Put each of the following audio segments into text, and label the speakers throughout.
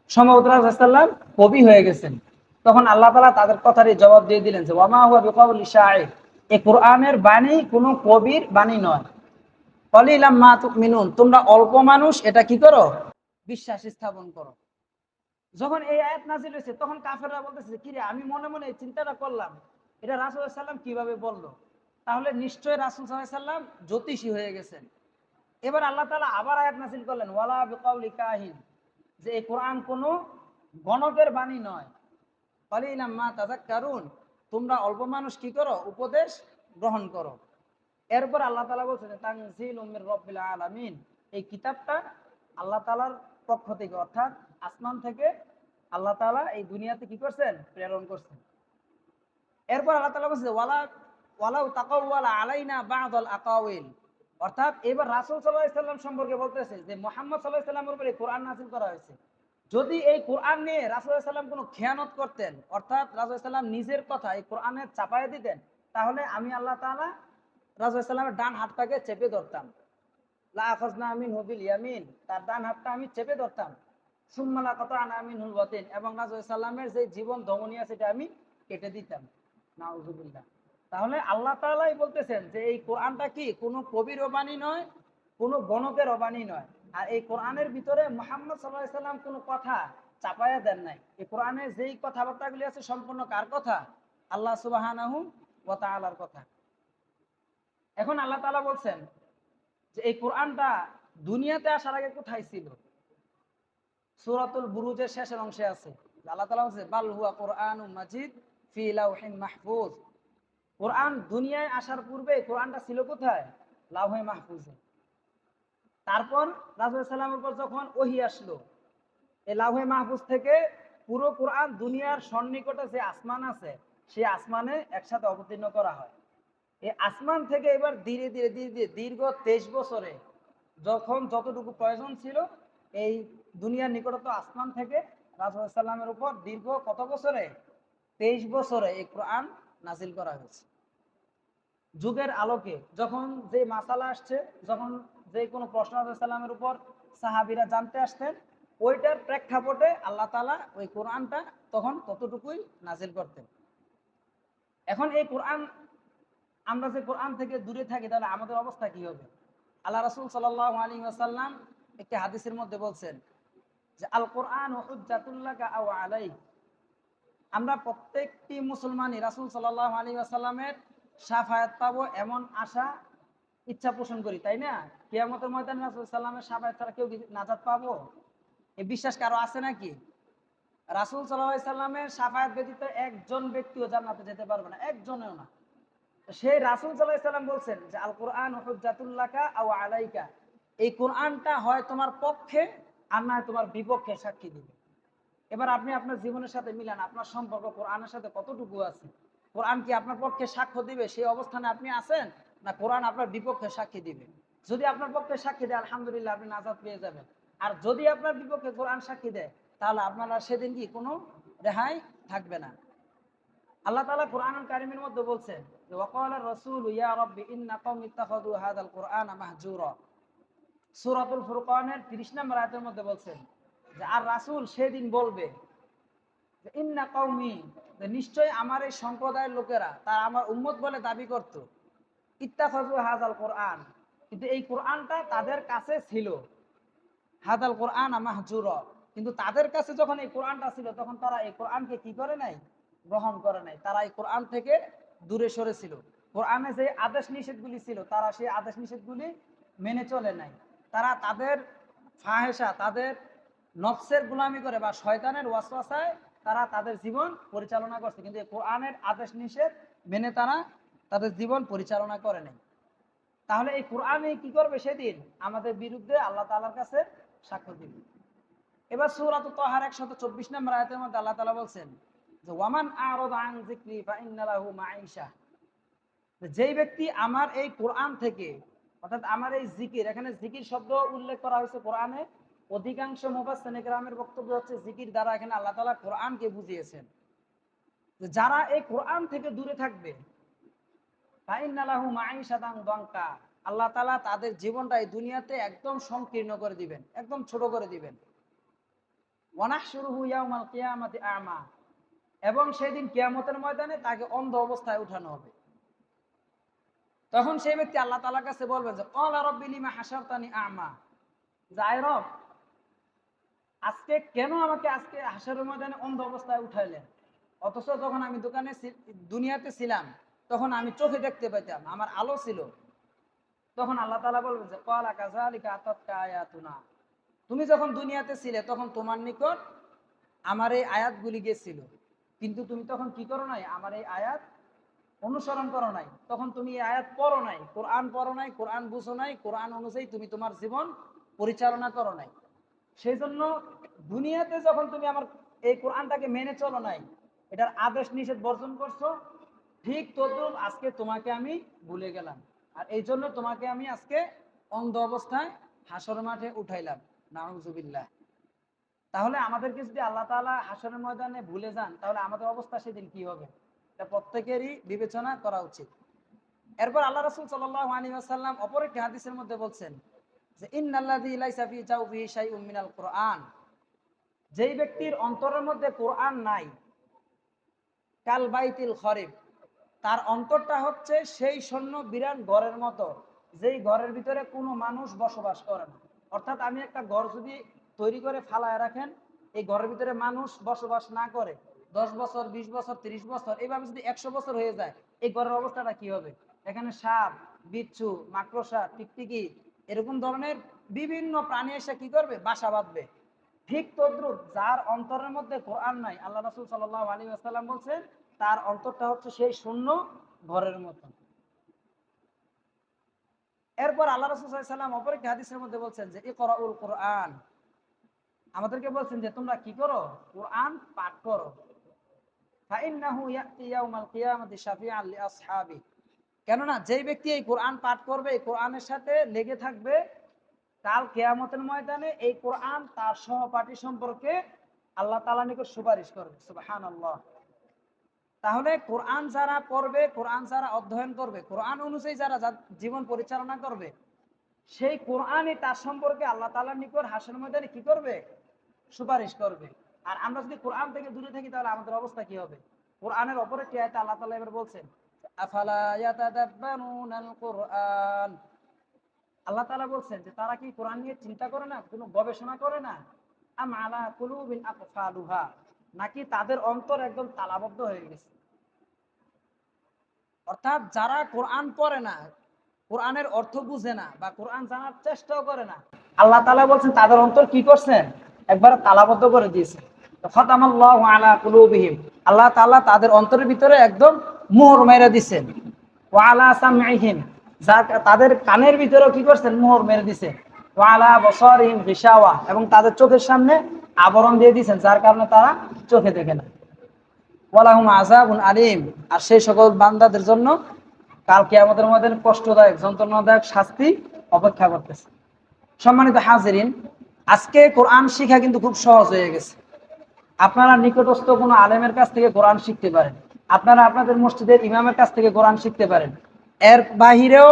Speaker 1: সম্ভবত রাসূলুল্লাহ কবি হয়ে গেছেন। তখন আল্লাহ তাআলা তাদের কথারই জবাব দিয়ে দিলেন যে ওয়ামা হুয়া বিকাউলি শাইর, এই কোরআনের বাণী কোনো কবির বাণী নয়। কলিলাম মা তুমিনুন, তোমরা অল্প মানুষ এটা কি করো, বিশ্বাস স্থাপন করো। যখন এই আয়াত নাযিল হয়েছে তখন কাফেররা বলতেছে কি রে, আমি মনে মনে চিন্তাটা করলাম এটা রাসূল সাল্লাল্লাহু আলাইহি ওয়াসাল্লাম কিভাবে বললো, তাহলে নিশ্চয় রাসূল সাল্লাল্লাহু আলাইহি ওয়াসাল্লাম জ্যোতিষী হয়ে গেছেন। এবার আল্লাহ তাআলা আবার আয়াত নাযিল করলেন ওয়ালা বিকাউলি কাহিন, যে এই কোরআন কোনো গণকের বাণী নয়। কলিলাম মা তাযাক্কারুন, তোমরা অল্প মানুষ কি করো, উপদেশ গ্রহণ করো। এরপর আল্লাহ তাআলা বলছেন তানজিলুম মির রাব্বিল আলামিন, এই কিতাবটা আল্লাহ তাআলার পক্ষ থেকে, অর্থাৎ আসমান থেকে আল্লাহ তাআলা এই দুনিয়াতে কি করছেন, প্রেরণ করছেন। এরপর আল্লাহ তাআলা বলছেন ওয়ালাউ তাকাওয়ালা আলাইনা বা'দাল আকাওয়িল, অর্থাৎ এবার রাসূল সাল্লাল্লাহু আলাইহি সাল্লাম সম্পর্কে বলতেছে যে মুহাম্মদ সাল্লাল্লাহু আলাইহি সাল্লামের উপরে কোরআন নাযিল করা হয়েছে। যদি এই কোরআন নিয়ে রাসূল সাল্লাল্লাহু আলাইহি সাল্লাম কোনো খেয়ানত করতেন, অর্থাৎ রাসূল সাল্লাল্লাহু আলাইহি সাল্লাম নিজের কথা এই কোরআনে চাপায়ে দিতেন, তাহলে আমি আল্লাহ তাআলা রাসূল সাল্লাল্লাহু আলাইহি সাল্লামের ডান হাতটাকে চেপে ধরতাম। লা আখাযনা মিনহু বিল ইয়ামিন, তার ডান হাতটা আমি চেপে ধরতাম। সুম্মা লাকাতা'না মিনহুল ওয়াতিন, এবং রাসূল সাল্লাল্লাহু আলাইহি সাল্লামের যে জীবন ধমনী আছে সেটা আমি কেটে দিতাম। নাউযুবিল্লাহ। তাহলে আল্লাহ তাআলাই বলতেছেন যে এই কোরআনটা কি কোনো কবির বাণী নয়, কোনো গণকের বাণী নয়। আর এই কোরআনের ভিতরে মুহাম্মদ সাল্লাল্লাহু আলাইহি সাল্লাম কোনো কথা চাপায়া দেন নাই। এই কোরআনে যেই কথাবার্তাগুলি আছে সম্পূর্ণ কার কথা, আল্লাহ সুবহানাহু ওয়া তাআলার কথা। এখন আল্লাহ তাআলা বলছেন যে এই কোরআনটা দুনিয়াতে আসার আগে কোথায় ছিল। সূরাতুল বুরুজের শেষের অংশে আছে, আল্লাহ তাআলা বলছে বাল হুয়া কুরআনুম মাজিদ ফি লাওহিন মাহফুজ। কোরআন দুনিয়ায় আসার পূর্বে কোরআনটা ছিল কোথায়, লাওহে মাহফুজে। তারপর রাসূল সাল্লাল্লাহু আলাইহি ওয়াসাল্লামের উপর যখন ওহী আসলো, এই লাওহে মাহফুজ থেকে পুরো কোরআন দুনিয়ার সন্নিকটে যে আসমান আছে সেই আসমানে একসাথে অবতীর্ণ করা হয়। এই আসমান থেকে এবার ধীরে ধীরে ধীরে ধীরে দীর্ঘ 23 বছরে যখন যতটুকু প্রয়োজন ছিল, এই দুনিয়ার নিকটত আসমান থেকে রাসূল সাল্লামের উপর দীর্ঘ কত বছরে, 23 বছরে এই কোরআন নাজিল করা হয়েছে। যুগের আলোকে যখন যে মাসালা আসছে, যখন যে কোনো প্রশ্ন রাসূল সাল্লামের উপর সাহাবীরা জানতে আসতেন, ওইটার প্রেক্ষাপটে আল্লাহ তাআলা ওই কোরআনটা তখন ততটুকুই নাজিল করতেন। এখন এই কোরআন, আমরা যে কোরআন থেকে দূরে থাকি তাহলে আমাদের অবস্থা কি হবে। আল্লাহ রাসূল সাল্লাল্লাহু আলাইহি ওয়াসাল্লাম একটি হাদিসের মধ্যে বলছেন যে আল কোরআন হুজ্জাতুল লাকা আও আলাইক, আমরা প্রত্যেকটি মুসলমানই রাসূল সাল্লাল্লাহু আলাইহি ওয়াসাল্লামের শাফায়াত পাবো এমন আশা ইচ্ছা পোষণ করি, তাই না? কিয়ামতের ময়দানে রাসূল সাল্লাল্লাহু আলাইহি ওয়াসাল্লামের শাফায়াত ছাড়া কেউ নাজাত পাবো, এই বিশ্বাস কারো আছে নাকি? রাসূল সাল্লাল্লাহু আলাইহি ওয়াসাল্লামের শাফায়াত ব্যতীত একজন ব্যক্তিও জান্নাতে যেতে পারবে না, একজনেও না। সেই রাসূল সাল্লাল্লাহু আলাইহি ওয়াসাল্লাম বলছেন যে আল কোরআন হুজ্জাতুল লাকা আও আলাইকা, এই কোরআনটা হয় তোমার পক্ষে আর না তোমার বিপক্ষে সাক্ষী দিবে। এবার আপনি আপনার জীবনের সাথে মিলান, আপনার সম্পর্ক কোরআনের সাথে কতটুকু আছে। কোরআন কি আপনার পক্ষে সাক্ষ্য দিবে সেই অবস্থানে আপনি আছেন, না কোরআন আপনার বিপক্ষে সাক্ষী দিবে? যদি আপনার পক্ষে সাক্ষী দেয় আলহামদুলিল্লাহ, আপনি নাজাত পেয়ে যাবেন। আর যদি আপনার বিপক্ষে কোরআন সাক্ষী দেয় তাহলে আপনার আর সেদিন কি কোনো রেহাই থাকবে না। আল্লাহ তাআলা কোরআনুল কারীমের মধ্যে বলছেন যে ওয়াকালা রাসূলু ইয়া রাব্বি ইন্না কওমি ইত্তাখাযু হাযাল কুরআনা মাহজুরা। সূরাতুল ফুরকানের 30 নম্বর আয়াতের মধ্যে বলছেন যে আর রাসূল সেদিন বলবে যে ইন্না কওমি, যে নিশ্চয় আমার এই সম্প্রদায়ের লোকেরা, তারা আমার উম্মত বলে দাবি করত, ইত্তাখাযু হাযাল কুরআন, কিন্তু এই কোরআনটা তাদের কাছে ছিল, হাযাল কুরআনা মাহজুরা, কিন্তু তাদের কাছে যখন এই কোরআনটা ছিল তখন তারা এই কোরআনকে কি করে নাই, গ্রহণ করে নাই। তারা এই কোরআন থেকে দূরে সরেছিল। কোরআনে যে আদেশ নিষেধগুলি ছিল তারা সেই আদেশ নিষেধগুলি মেনে চলে নাই। তারা তাদের ফাহেসা, তাদের নফসের গোলামি করে বা শয়তানের ওয়াসওয়াসায় তারা তাদের জীবন পরিচালনা করছে, কিন্তু এই কোরআনের আদেশ নিষেধ মেনে তারা তাদের জীবন পরিচালনা করে নাই। তাহলে এই কোরআনই কি করবে সেদিন, আমাদের বিরুদ্ধে আল্লাহ তাআলার কাছে সাক্ষ্য দিবে। এবার সূরাতুত তাহার 124 নম্বর আয়াতের মধ্যে আল্লাহ তাআলা বলছেন যে ওয়ামান আ'রাদা আন যিকরি ফাইন্না লাহু মাঈশা, যেই ব্যক্তি আমার এই কোরআন থেকে, অর্থাৎ আমার এই জিকির, এখানে জিকির শব্দ উল্লেখ করা হয়েছে কোরআনে, অধিকাংশ মুফাসসিরিনে কেরামের বক্তব্য হচ্ছে জিকির দ্বারা এখানে আল্লাহ তাআলা কোরআনকে বুঝিয়েছেন। যে যারা এই কোরআন থেকে দূরে থাকবে, ফাইন্না লাহু মাঈশাতান দানকা, আল্লাহ তাআলা তাদের জীবনটা এই দুনিয়াতে একদম সংকীর্ণ করে দিবেন, একদম ছোট করে দিবেন। ওয়া নাহশুরুহু ইয়াউমাল কিয়ামাতি আ'মা, এবং সেদিন কিয়ামতের ময়দানে তাকে অন্ধ অবস্থায় উঠানো হবে। তখন সেই ব্যক্তি আল্লাহ তাআলার কাছে বলবে যে ক্বালা রাব্বি লিমা হাশারতানি আ'মা, আয় রব, আজকে কেন আমাকে আজকে হাশরের ময়দানে অন্ধ অবস্থায় উঠাইলেন? অথচ যখন আমি দুনিয়াতে ছিলাম তখন আমি চোখে দেখতে পেতাম, আমার আলো ছিল। তখন আল্লাহ তাআলা বলবে যে ক্বালা কাযালিকা আতাতকা আয়াতুনা, তুমি যখন দুনিয়াতে ছিলে তখন তোমার নিকট আমার এই আয়াতগুলি গেছিল, কিন্তু তুমি তখন কি করো নাই? আমার এই আয়াত অনুসরণ করো নাই, তখন তুমি এই আয়াত পড়ো নাই, কোরআন পড়ো নাই, কোরআন বুঝো নাই, কোরআন অনুযায়ী তুমি তোমার জীবন পরিচালনা করো নাই। সেই জন্য দুনিয়াতে যখন তুমি আমার এই কোরআনটাকে মেনে চলো নাই, এটার আদেশ নিষেধ বর্জন করছো, ঠিক তদ্রুপ আজকে তোমাকে আমি ভুলে গেলাম, আর এই জন্য তোমাকে আমি আজকে অন্ধ অবস্থায় হাসর মাঠে উঠাইলাম। নাউজুবিল্লাহ। তাহলে আমাদেরকে যদি আল্লাহ তাআলা হাসরের ময়দানে ভুলে যান, তাহলে আমাদের অবস্থা সেদিন কি হবে? এটা প্রত্যেকেরই বিবেচনা করা উচিত। এরপর আল্লাহ রাসূল সাল্লাল্লাহু আলাইহি ওয়াসাল্লাম অপর একটি হাদিসের মধ্যে বলছেন যে ইন্নাল্লাযী লাইসা ফী জাওফিহি শাইউম মিনাল কুরআন, যেই ব্যক্তির অন্তরের মধ্যে কোরআন নাই, কাল বাইতিল খরিব, তার অন্তরটা হচ্ছে সেই শূন্য বিরান ঘরের মতো, যেই ঘরের ভিতরে কোনো মানুষ বসবাস করে না। অর্থাৎ আমি একটা ঘর যদি তৈরি করে ফালায় রাখেন, এই ঘরের ভিতরে মানুষ বসবাস না করে, 10 বছর, 20 বছর, 30 বছর, এইভাবে যদি 100 বছর হয়ে যায়, এই ঘরের অবস্থাটা কি হবে? এখানে সাপ, বিচ্ছু, মাকড়সা, টিকটিকি, এরকম ধরনের বিভিন্ন প্রাণী এসে কি করবে? বাসা বাঁধবে। ঠিক তদ্রুপ যার অন্তরের মধ্যে কোরআন নাই, আল্লাহ রাসূল সাল্লাল্লাহু আলাইহি ওয়াসাল্লাম বলছেন তার অন্তরটা হচ্ছে সেই শূন্য ঘরের মতো। এরপর আল্লাহ রাসূল সাল্লাল্লাহু আলাইহি ওয়াসাল্লাম অপর একটি হাদিসের মধ্যে বলছেন যে ইকরাউল কুরআন, আমাদেরকে বলছেন যে তোমরা কি করো? কোরআন পাঠ করো। ফাইন্নাহু ইয়াতি ইয়াউমাল কিয়ামাতি শাফিআন লিআসহাবি, কেননা যেই ব্যক্তি এই কোরআন পাঠ করবে, এই কোরআনের সাথে লেগে থাকবে, কাল কিয়ামতের ময়দানে এই কোরআন তার সহপাঠী সম্পর্কে আল্লাহ তাআলার নিকট সুপারিশ করবে। সুবহানাল্লাহ। তাহলে কোরআন যারা পড়বে, কোরআন যারা অধ্যয়ন করবে, কোরআন অনুযায়ী যারা জীবন পরিচালনা করবে, সেই কোরআনই তার সম্পর্কে আল্লাহ তাআলার নিকট হাসরের ময়দানে কি করবে? সুপারিশ করবে। আর আমরা যদি কোরআন থেকে দূরে থাকি, তাহলে আমাদের অবস্থা কি হবে? কোরআনের অপর একটি আয়াতে আল্লাহ তাআলা এবার বলছেন আফালা ইয়াতাদাব্বারুনাল কুরআন, আল্লাহ তাআলা বলছেন যে তারা কি কোরআন নিয়ে চিন্তা করে না, কোনো গবেষণা করে না? আম আলা কুলুবিন আকফালুহা, নাকি তাদের অন্তর একদম তালাবদ্ধ হয়ে গেছে? অর্থাৎ যারা কোরআন পড়ে না, কোরআনের অর্থ বুঝে না, বা কোরআন জানার চেষ্টাও করে না, আল্লাহ তাআলা বলছেন তাদের অন্তর কি করছেন? একবার তালাবদ্ধ করে দিয়েছেন। খাতামাল্লাহু আলা কুলুবিহিম, আল্লাহ তাআলা তাদের অন্তরের ভিতরে একদম মোহর মেরে দিয়েছেন। ওয়া আলা সামঈহিম, তাদের কানের ভিতরেও কি করছেন? মোহর মেরে দিয়েছেন। ওয়া আলা বসারিহিম গিশাওয়া, এবং তাদের চোখের সামনে আবরণ দিয়ে দিয়েছেন, যার কারণে তারা চোখে দেখে না। ওয়ালাহুম আযাবুন আলীম, আর সেই সকল বান্দাদের জন্য কাল কিয়ামতের ময়দানে কষ্টদায়ক, যন্ত্রণাদায়ক শাস্তি অপেক্ষা করতেছে। সম্মানিত হাজিরিন, আজকে কোরআন শিখা কিন্তু খুব সহজ হয়ে গেছে। আপনারা নিকটস্থ কোনো আলেমের কাছ থেকে কোরআন শিখতে পারেন, আপনারা আপনাদের মসজিদের ইমামের কাছ থেকে কোরআন শিখতে পারেন। এর বাহিরেও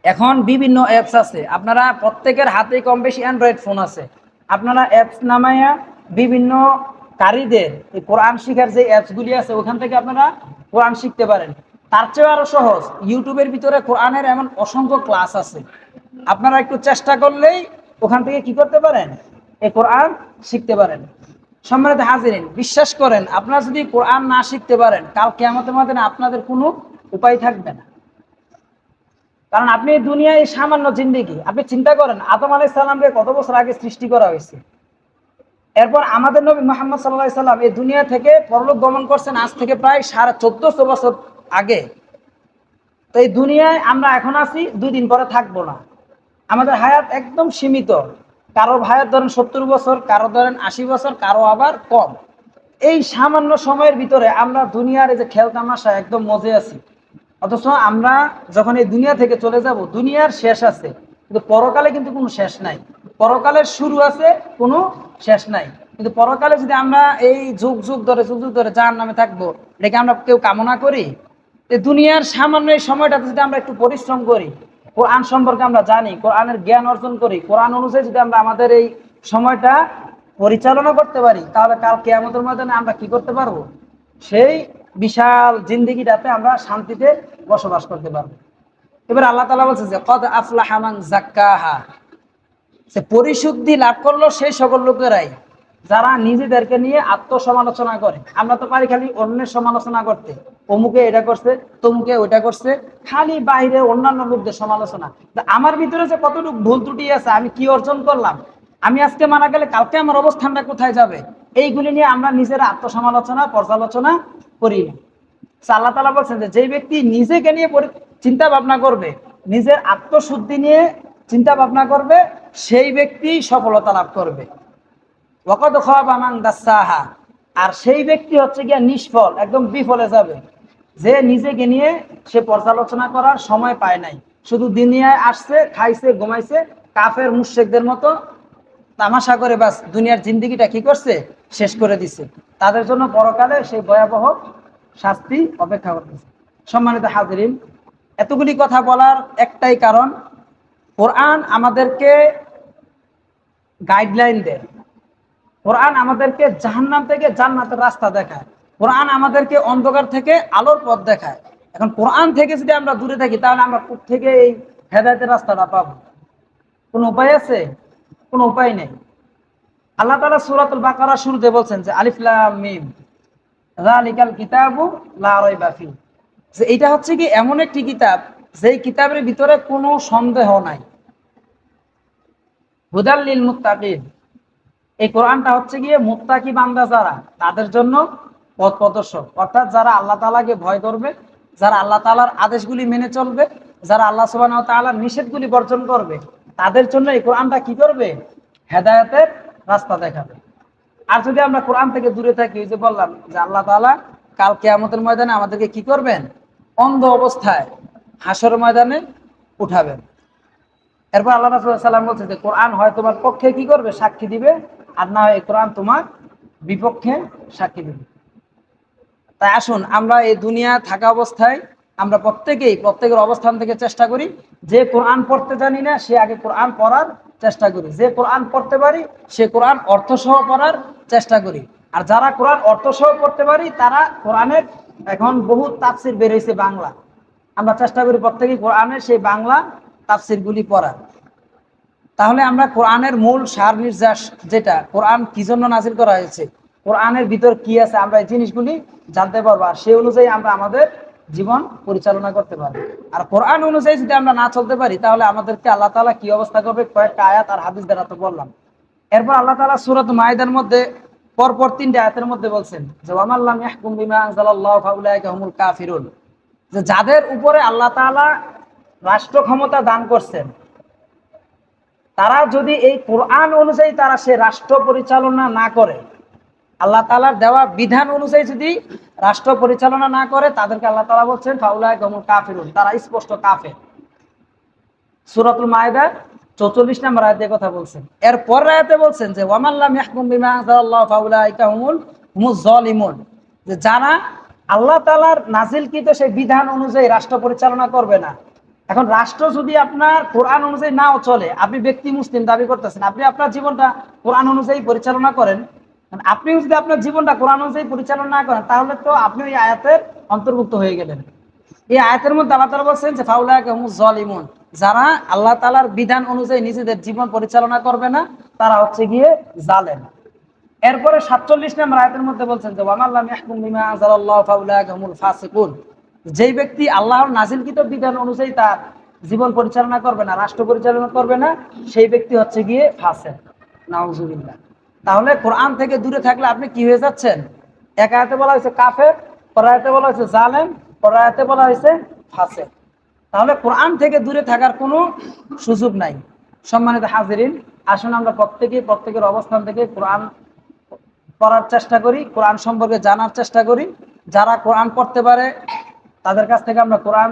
Speaker 1: এখন বিভিন্ন অ্যাপস আছে, আপনারা প্রত্যেকের হাতে কম বেশি অ্যান্ড্রয়েড ফোন আছে, আপনারা অ্যাপস নামাইয়া বিভিন্ন কারীদের এই কোরআন শিখার যে অ্যাপসগুলি আছে, ওখান থেকে আপনারা কোরআন শিখতে পারেন। তার চেয়েও আরো সহজ, ইউটিউবের ভিতরে কোরআনের এমন অসংখ্য ক্লাস আছে, আপনারা একটু চেষ্টা করলেই ওখান থেকে কি করতে পারেন? এই কোরআন শিখতে পারেন। সম্মানিত হাজিরিন, বিশ্বাস করেন, আপনারা যদি কোরআন না শিখতে পারেন, কাল কিয়ামতের ময়দানে আপনাদের কোনো উপায় থাকবে না। কারণ আপনি দুনিয়ায় সামান্য জিন্দেগি, আপনি চিন্তা করেন আদম আলাইহিস সালামকে কত বছর আগে সৃষ্টি করা হয়েছে। এরপর আমাদের নবী মুহাম্মদ সাল্লাল্লাহু আলাইহি সাল্লাম এই দুনিয়া থেকে পরলোক গমন করছেন আজ থেকে প্রায় 1450 বছর আগে। তো এই দুনিয়ায় আমরা এখন আছি, 2 দিন পরে থাকবো না। আমাদের হায়াত একদম সীমিত, কারো হায়াত ধরেন 70 বছর, কারো ধরেন 80 বছর, কারো আবার কম। এই সামান্য সময়ের ভিতরে আমরা দুনিয়ার এই যে খেল তামাশা একদম মজে আছি। অথচ আমরা যখন এই দুনিয়া থেকে চলে যাব, দুনিয়ার শেষ আছে, কিন্তু পরকালে কিন্তু কোনো শেষ নাই। পরকালের শুরু আছে, কোনো শেষ নাই। কিন্তু পরকালে যদি আমরা এই যুগ যুগ ধরে জাহান্নামে থাকবো, এটাকে আমরা কেউ কামনা করি? এই দুনিয়ার সামান্য এই সময়টাতে যদি আমরা একটু পরিশ্রম করি, কোরআন সম্পর্কে আমরা জানি, কোরআনের জ্ঞান অর্জন করি, কোরআন অনুযায়ী যদি আমরা আমাদের এই সময়টা পরিচালনা করতে পারি, তাহলে কাল কিয়ামতের ময়দানে আমরা কি করতে পারবো? সেই বিশাল জিন্দেগিটাতে আমরা শান্তিতে বসবাস করতে পারবো। এবার আল্লাহ তাআলা বলছে যে কদ আফলাহা মান যাক্কাহা, সে পরিশুদ্ধি লাভ করলো সেই সকল লোকেরাই যারা নিজেদেরকে নিয়ে আত্মসমালোচনা করে। আমরা তো পারি খালি অন্যের সমালোচনা করতে, অমুকে এটা করছে, তমুকে ওইটা করছে, খালি বাইরে অন্যান্য লোকদের সমালোচনা। আমার ভিতরে যে কতটুকু ভুল ত্রুটি আছে, আমি কি অর্জন করলাম, আমি আজকে মারা গেলে কালকে আমার অবস্থানটা কোথায় যাবে, এইগুলি নিয়ে আমরা নিজেরা আত্মসমালোচনা পর্যালোচনা করি না। আল্লাহ তাআলা বলছেন যে যেই ব্যক্তি নিজেকে নিয়ে চিন্তা ভাবনা করবে, নিজের আত্মশুদ্ধি নিয়ে চিন্তা ভাবনা করবে, সেই ব্যক্তি সফলতা লাভ করবে। ওয়াকাদ খাবা মান দাসসাহা, আর সেই ব্যক্তি হচ্ছে গিয়া নিষ্ফল, একদম বিফলে যাবে, যে নিজেকে নিয়ে সে পর্যালোচনা করার সময় পায় নাই, শুধু দুনিয়ায় আসছে, খাইছে, ঘুমাইছে, কাফের মুশরিকদের মতো তামাশা করে বাস দুনিয়ার জিন্দেগিটা কি করছে, শেষ করে দিছে। তাদের জন্য পরকালে সেই ভয়াবহ শাস্তি অপেক্ষা করতেছে। সম্মানিত হাজিরিন, এতগুলি কথা বলার একটাই কারণ, কোরআন আমাদেরকে গাইডলাইন দেয়, কোরআন আমাদেরকে জাহান্নাম থেকে জান্নাতের রাস্তা দেখায়, কোরআন আমাদেরকে অন্ধকার থেকে আলোর পথ দেখায়। এখন কোরআন থেকে যদি আমরা দূরে থাকি, তাহলে আমরা কোত্থেকে এই হেদায়েতের রাস্তাটা পাবো? কোনো উপায় আছে? কোনো উপায় নেই। আল্লাহ তাআলা সূরাতুল বাকারা শুরুতে বলছেন যে আলিফ লাম মিম যালিকাল কিতাবু লা রাইবা ফি, যে এটা হচ্ছে কি এমন একটি কিতাব যেই কিতাবের ভিতরে কোনো সন্দেহ নাই। হুদাল লিল মুত্তাকিন, এই কোরআনটা হচ্ছে গিয়ে মুত্তাকি বান্দা যারা, তাদের জন্য পথ প্রদর্শক, অর্থাৎ যারা আল্লাহ তাআলাকে ভয় করবে, যারা আল্লাহ তাআলার আদেশগুলি মেনে চলবে, যারা আল্লাহ সুবহানাহু ওয়া তাআলার নিষেধগুলি বর্জন করবে, তাদের জন্য এই কোরআনটা কি করবে? হেদায়েতের রাস্তা দেখাবে। আর যদি আমরা কোরআন থেকে দূরে থাকি, ওই যে বললাম যে আল্লাহ তাআলা কাল কিয়ামতের ময়দানে আমাদেরকে কি করবেন? অন্ধ অবস্থায় হাসরের ময়দানে উঠাবেন। এরপর আল্লাহ রাসূল সাল্লাল্লাহু আলাইহি ওয়াসাল্লাম বলছে যে কোরআন হয় তোমার পক্ষে কি করবে? সাক্ষী দিবে, আর না হয় কোরআন তোমার বিপক্ষে সাক্ষী দিবে। তাই আসুন আমরা এই দুনিয়া থাকা অবস্থায় আমরা প্রত্যেকের অবস্থান থেকে চেষ্টা করি, যে কোরআন পড়তে জানি না সে আগে কোরআন পড়ার চেষ্টা করি, যে কোরআন পড়তে পারি সে কোরআন অর্থসহ পড়ার চেষ্টা করি। আর যারা কোরআন অর্থসহ পড়তে পারি তারা কোরআনের, এখন বহুত তাফসির বের হয়েছে বাংলা, আমরা চেষ্টা করি প্রত্যেকেই কোরআনের সেই বাংলা তাফসিরগুলি পড়ার। তাহলে আমরা কোরআনের মূল সার নির্যাস, যেটা কোরআন কি জন্য নাজিল করা হয়েছে, কোরআনের ভিতর কি আছে, আমরা এই জিনিসগুলি জানতে পারবো, আর সেই অনুযায়ী আমরা আমাদের জীবন পরিচালনা করতে পারবো। আর কোরআন অনুযায়ী যদি আমরা না চলতে পারি, তাহলে আমাদেরকে আল্লাহ তাআলা কি অবস্থা করবে, কয়েকটা আয়াত আর হাদিস দ্বারা তো বললাম। এরপর আল্লাহ তাআলা সূরাত মাইদার মধ্যে পরপর 3টা আয়াতের মধ্যে বলছেন যে ওয়ামান লাম ইয়াহকুম বিমা আনজালাল্লাহু ফাউলাইকা হুমুল কাফিরুন, যে যাদের উপরে আল্লাহ তাআলা রাষ্ট্র ক্ষমতা দান করছেন, তারা যদি এই কোরআন অনুযায়ী তারা সে রাষ্ট্র পরিচালনা না করে, আল্লাহ তাআলার দেওয়া বিধান অনুযায়ী যদি রাষ্ট্র পরিচালনা না করে, তাদেরকে আল্লাহ তাআলা বলছেন ফাউলাইকা হুমুল কাফিরুন, তারা স্পষ্ট কাফের। সূরাতুল মাইদা 44 নম্বর আয়াতে কথা বলছেন। এরপর আয়াতে বলছেন যে ওয়ামান লাম ইয়াহকুম বিমা আনজালাল্লাহু ফাউলাইকা হুমুজ জালিমুন, যে যারা আল্লাহ তাআলার নাজিলকৃত সেই বিধান অনুযায়ী রাষ্ট্র পরিচালনা করবে না। এখন রাষ্ট্র যদি আপনার কোরআন অনুযায়ী নাও চলে, আপনি ব্যক্তি মুসলিম দাবি করতেছেন, আপনি আপনার জীবনটা কোরআন অনুযায়ী পরিচালনা করেন, আপনি যদি আপনার জীবনটা কোরআন অনুযায়ী পরিচালনা না করেন, তাহলে তো আপনি ওই আয়াতের অন্তর্ভুক্ত হয়ে গেলেন। এই আয়াতের মধ্যে আল্লাহ তাআলা বলছেন যে ফাউলাইকা হুমুজ জালিমুন, যারা আল্লাহ তাআলার বিধান অনুযায়ী নিজেদের জীবন পরিচালনা করবে না, তারা হচ্ছে গিয়ে জালেম। এরপরে 47 নম্বর আয়াতের মধ্যে বলছেন যে ওয়ামান লাম ইয়াহকুম বিমা আনজালাল্লাহু ফাউলাইকা হুমুল ফাসিকুন, যেই ব্যক্তি আল্লাহর নাজিলকৃত বিধান অনুযায়ী তার জীবন পরিচালনা করবে না, রাষ্ট্র পরিচালনা করবে না, সেই ব্যক্তি হচ্ছে গিয়ে ফাসিক। নাউজুবিল্লাহ। তাহলে কোরআন থেকে দূরে থাকলে আপনি কি হয়ে যাচ্ছেন? এক আয়াতে বলা হয়েছে কাফের, পর আয়াতে বলা হয়েছে জালেম, পর আয়াতে বলা হয়েছে ফাসিক। তাহলে কোরআন থেকে দূরে থাকার কোনো সুযোগ নাই। সম্মানিত হাজিরিন, আসুন আমরা প্রত্যেকের অবস্থান থেকে কোরআন পড়ার চেষ্টা করি, কোরআন সম্পর্কে জানার চেষ্টা করি। যারা কোরআন পড়তে পারে তাদের কাছ থেকে আমরা কোরআন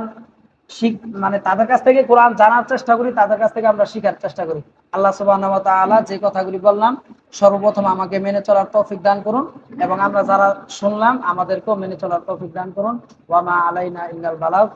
Speaker 1: তাদের কাছ থেকে কোরআন জানার চেষ্টা করি, তাদের কাছ থেকে আমরা শিখার চেষ্টা করি। আল্লাহ সুবহানাহু ওয়া তাআলা যে কথাগুলি বললাম সর্বপ্রথম আমাকে মেনে চলার তৌফিক দান করুন, এবং আমরা যারা শুনলাম আমাদেরকেও মেনে চলার তৌফিক দান করুন। ওয়া মা আলাইনা ইল্লাল বালাগ।